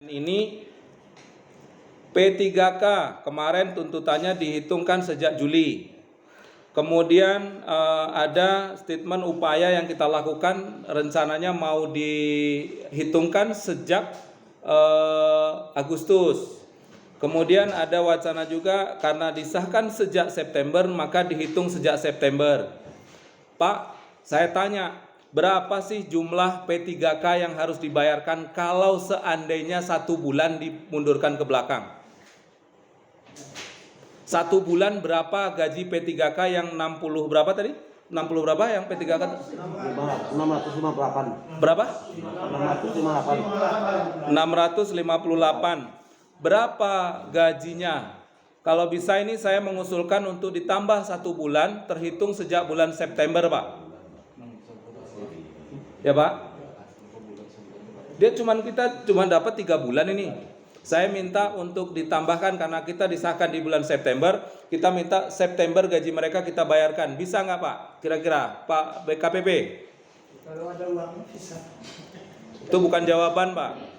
Ini P3K kemarin tuntutannya dihitungkan sejak Juli. Kemudian ada statement upaya yang kita lakukan rencananya mau dihitungkan sejak Agustus. Kemudian ada wacana juga karena disahkan sejak September maka dihitung sejak September. Pak, saya tanya, berapa sih jumlah P3K yang harus dibayarkan kalau seandainya 1 bulan dimundurkan ke belakang? 1 bulan berapa gaji P3K yang 60 berapa tadi? 60 berapa yang P3K? 658. Berapa? 658. 658. Berapa gajinya? Kalau bisa ini saya mengusulkan untuk ditambah 1 bulan terhitung sejak bulan September, Pak. Ya, Pak. Kita cuma dapat 3 bulan ini. Saya minta untuk ditambahkan karena kita disahkan di bulan September, kita minta September gaji mereka kita bayarkan. Bisa nggak, Pak? Kira-kira, Pak BKPP? Kalau ada uangnya bisa. Itu bukan jawaban, Pak.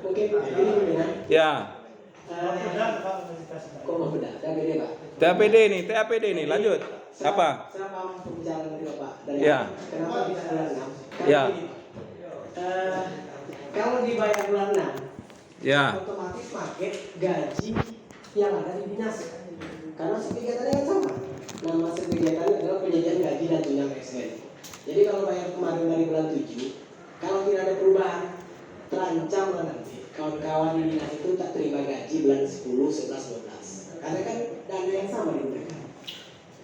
Oke Pak, ini benar. Ya. Kok mau benar? TAPD Pak. TAPD ini, lanjut. Apa? Saya paham pembicaraan itu Pak. Dari Ya. Kenapa bisa bulan 6? Ya. Kalau dibayar bulan 6, Ya. otomatis pakai gaji yang ada di dinas. Karena kegiatannya kan sama. Nama kegiatannya adalah penyediaan gaji dan tunjangan PSN. Jadi kalau bayar kemarin dari bulan 7, kalau tidak ada perubahan, terancam lah nanti kawan-kawan di dinas itu tak terima gaji bulan 10, 11, 12 karena kan dana yang sama digunakan.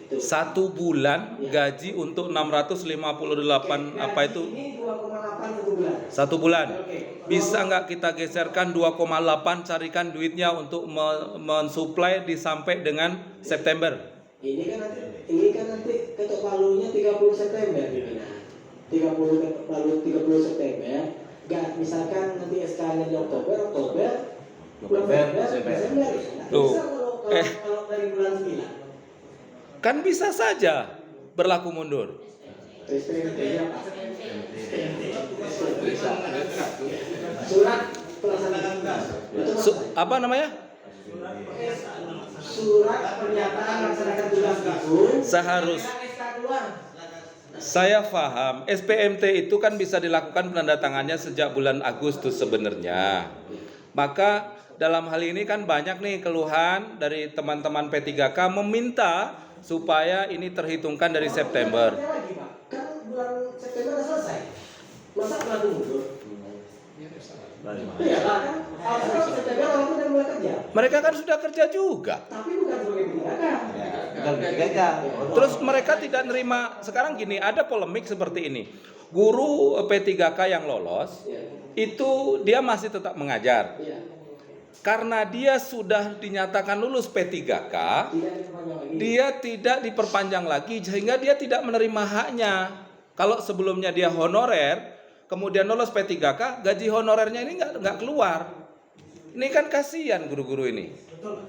1 bulan gaji untuk 658 apa itu? Ini 2,8 1 bulan. 1 bulan. Oke. Bisa nggak kita geserkan 2,8 carikan duitnya untuk mensuplai sampai dengan September? Ini kan nanti ketok palunya 30 September gimana? 30 ketok palu 30 September. Gak, misalkan nanti SK-nya di Oktober, November, Desember. Loh, Bisa kalau dari bulan 9. Kan bisa saja berlaku mundur. SPMT-nya Pak. Surat pelaksanaan tugas. Apa namanya? Surat pernyataan melaksanakan tugas itu Saya paham, SPMT itu kan bisa dilakukan penandatangannya sejak bulan Agustus sebenarnya. Maka dalam hal ini kan banyak nih keluhan dari teman-teman P3K meminta supaya ini terhitungkan dari September. Kan bulan September sudah selesai. Masa berlaku mundur? Iya kan? Kalau September orang itu udah mulai kerja. Mereka kan sudah kerja juga. Tapi bukan sebagai P3K. Terus mereka tidak nerima. Sekarang gini, ada polemik seperti ini. Guru P3K yang lolos itu dia masih tetap mengajar. Karena dia sudah dinyatakan lulus P3K, dia tidak diperpanjang lagi sehingga dia tidak menerima haknya. Kalau sebelumnya dia honorer, kemudian lolos P3K, gaji honorernya ini nggak keluar. Ini kan kasihan guru-guru ini. Betul.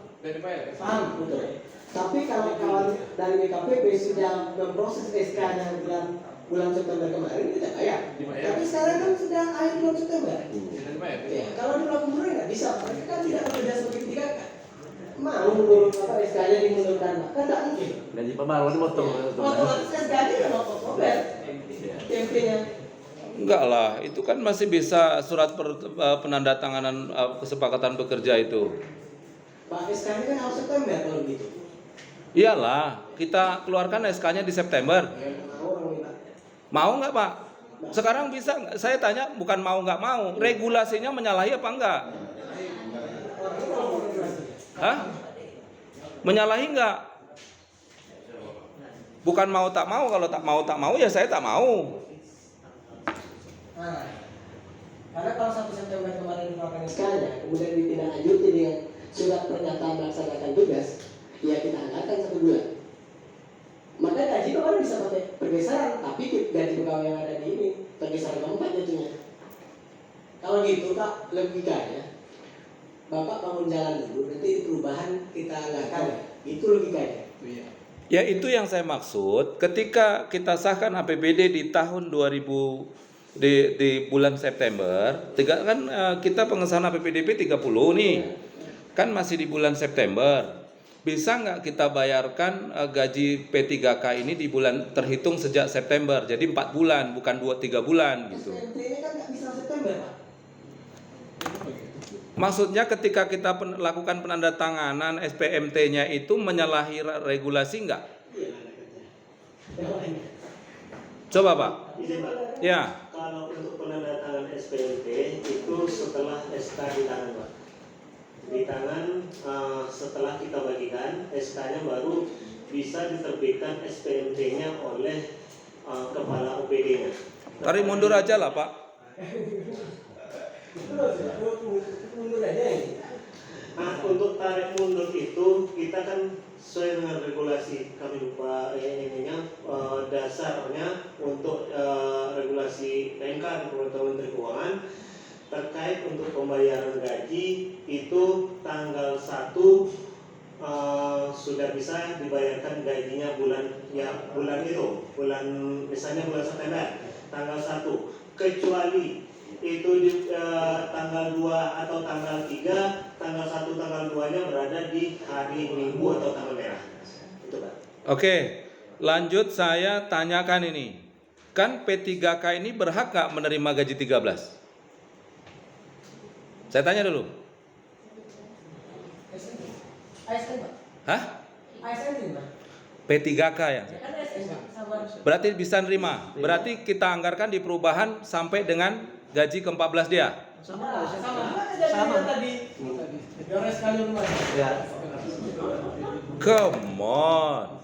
Paham, betul. Tapi kalau kawan dari BKPP sudah memproses SK-nya bulan September kemarin tidak bayar. Tapi sekarang kan sudah akhir bulan September. Ya, kalau di bulan mundur nggak bisa. Mereka kan tidak bekerja sebagai P3K. Mau menurut SK-nya dimundurkan, kan tidak mungkin. Gaji pembaruan motong. Otomatis SK-nya kan Oktober. TMP-nya. Enggak lah, itu kan masih bisa surat penandatanganan kesepakatan bekerja itu. Pak SK-nya kan harus September kalau gitu. Iyalah, kita keluarkan SK-nya di September. Mau nggak Pak? Sekarang bisa nggak? Saya tanya bukan mau nggak mau, regulasinya menyalahi apa enggak? Hah? Menyalahi nggak? Bukan mau tak mau, kalau tak mau ya saya tak mau. Karena kalau 1 September kemarin dikeluarkan SK-nya, kemudian ditindaklanjuti dengan surat pernyataan melaksanakan tugas, ya kita anggarkan 1 bulan. Maka gaji kemarin bisa pakai pergeseran, tapi gaji pegawai yang ada di ini pergeseran keempat jatuhnya. Kalau gitu Pak, logikanya Bapak bangun jalan dulu, nanti perubahan kita anggarkan ya. Itu logikanya. Ya itu yang saya maksud. Ketika kita sahkan APBD di tahun 2000 di bulan September, kita pengesahan APBDP 30 nih. Kan masih di bulan September. Bisa nggak kita bayarkan gaji P3K ini di bulan terhitung sejak September? Jadi 4 bulan, bukan 2-3 bulan gitu. SPMT ini kan nggak bisa September, Pak. Maksudnya ketika kita lakukan penandatanganan SPMT-nya itu menyalahi regulasi nggak? Coba Pak. Izin Pak. Ya. Kalau untuk penandatangan SPMT itu setelah SK di tangan Pak. Di tangan setelah kita bagikan SK-nya baru bisa diterbitkan SPMT-nya oleh kepala OPD-nya. Tarik mundur aja lah Pak. Mundur aja ini. Nah, untuk tarik mundur itu kita kan sesuai dengan regulasi, kami lupa dasarnya untuk regulasi PMK Departemen Menteri Keuangan terkait untuk pembayaran gaji itu tanggal 1 sudah bisa dibayarkan gajinya bulan misalnya bulan September tanggal 1, kecuali itu di tanggal 2 atau tanggal 3, tanggal 1, tanggal 2-nya berada di hari Minggu atau tanggal merah. Itu Pak. Oke, lanjut saya tanyakan ini. Kan P3K ini berhak nggak menerima gaji 13? Saya tanya dulu. ASN, Pak. Hah? ASN ini, Pak. P3K ya? Kan ASN, Pak. Sabar. Berarti bisa nerima. Berarti kita anggarkan di perubahan sampai dengan gaji ke-14 dia. Sama. Tadi. Yores kali rumah. Ya. Come on.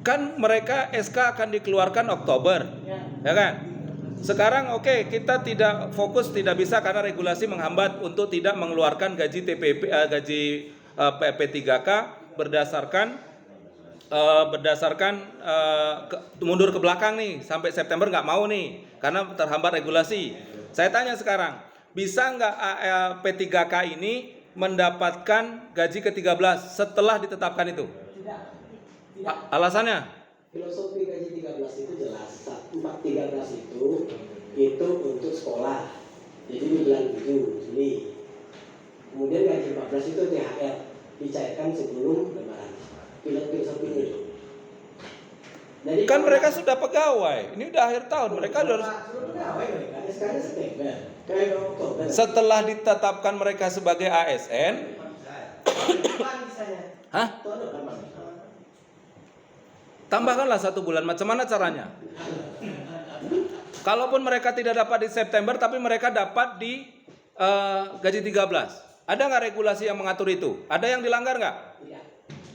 Kan mereka SK akan dikeluarkan Oktober. Ya kan? Sekarang oke, kita tidak fokus, tidak bisa karena regulasi menghambat untuk tidak mengeluarkan gaji P3K berdasarkan mundur ke belakang nih sampai September nggak mau nih karena terhambat regulasi. Saya tanya sekarang, bisa nggak P3K ini mendapatkan gaji ke-13 setelah ditetapkan itu? Tidak. Alasannya? Filosofi gaji 13 itu jelas. 4.13 itu untuk sekolah. Jadi di bulan 7 Juli. Kemudian gaji 14 itu THR dicairkan sebelum Lebaran. Filosofinya itu. Jadi Kan mereka sudah pegawai. Ini udah akhir tahun, mereka harus sekarang September. Kayak Oktober. setelah ditetapkan mereka sebagai ASN. Hah? Tambahkanlah 1 bulan. Macam mana caranya? Kalaupun mereka tidak dapat di September, tapi mereka dapat di gaji 13. Ada nggak regulasi yang mengatur itu? Ada yang dilanggar nggak? Tidak.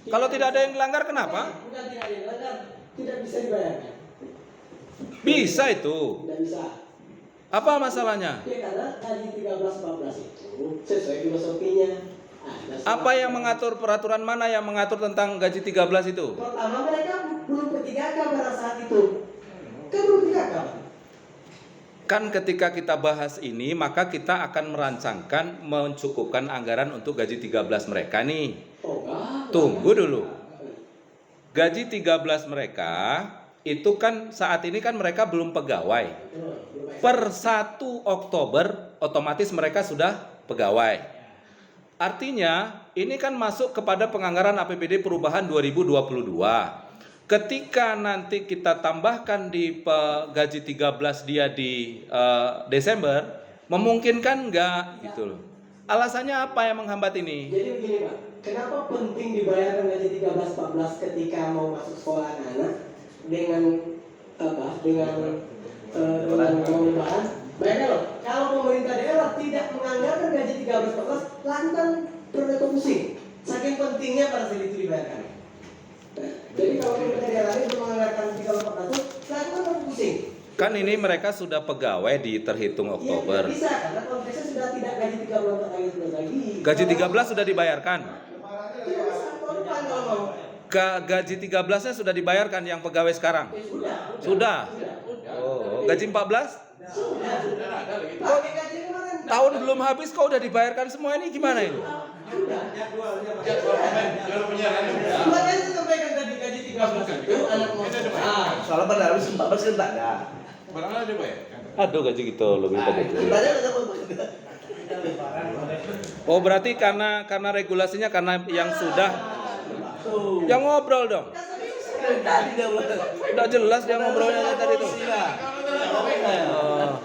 Kalau tidak ada yang dilanggar, kenapa? Bukan tidak dilanggar, tidak bisa dibayarkan. Bisa itu. Tidak bisa. Apa masalahnya? Ya, karena gaji 13-14 itu sesuai filosofinya. Apa yang mengatur, peraturan mana yang mengatur tentang gaji 13 itu? Pertama mereka belum P3K pada saat itu. Kan belum P3K. Kan ketika kita bahas ini, maka kita akan merancangkan mencukupkan anggaran untuk gaji 13 mereka nih. Oh, enggak. Tunggu dulu. Gaji 13 mereka itu kan saat ini kan mereka belum pegawai. Per 1 Oktober otomatis mereka sudah pegawai. Artinya ini kan masuk kepada penganggaran APBD perubahan 2022. Ketika nanti kita tambahkan di gaji 13 dia di Desember, memungkinkan enggak gitu loh. Alasannya apa yang menghambat ini? Jadi begini Pak, kenapa penting dibayarkan gaji 13-14 ketika mau masuk sekolah anak-anak dengan perubahan? Bayangkan loh, kalau pemerintah daerah tidak menganggarkan gaji 13-14, lakukan refocusing. Saking pentingnya pada saat itu dibayarkan. Jadi kalau pemerintah daerah belum menganggarkan 13-14, lakukan refocusing. Kan ini mereka sudah pegawai di terhitung Oktober. Iya, bisa karena konteksnya sudah tidak gaji 13-14 lagi. Gaji 13 sudah dibayarkan. Iya, bisa tahun depan kalau mau. Gaji 13-nya sudah dibayarkan yang pegawai sekarang. Sudah. Oh, gaji 14? Sudah. Kok tahun belum habis kok udah dibayarkan semua ini gimana ini? Makanya saya sampaikan tadi gaji 13 itu anak mau sekolah. Soalnya pada habis 14 kan tak ada. Barangnya dibayarkan. Aduh gaji gitu lebih pada itu. Tanya udah apa? Oh berarti karena regulasinya karena yang sudah yang ngobrol dong. Tadi dia bilang. Udah jelas dia ngobrolnya tadi tuh. Oh.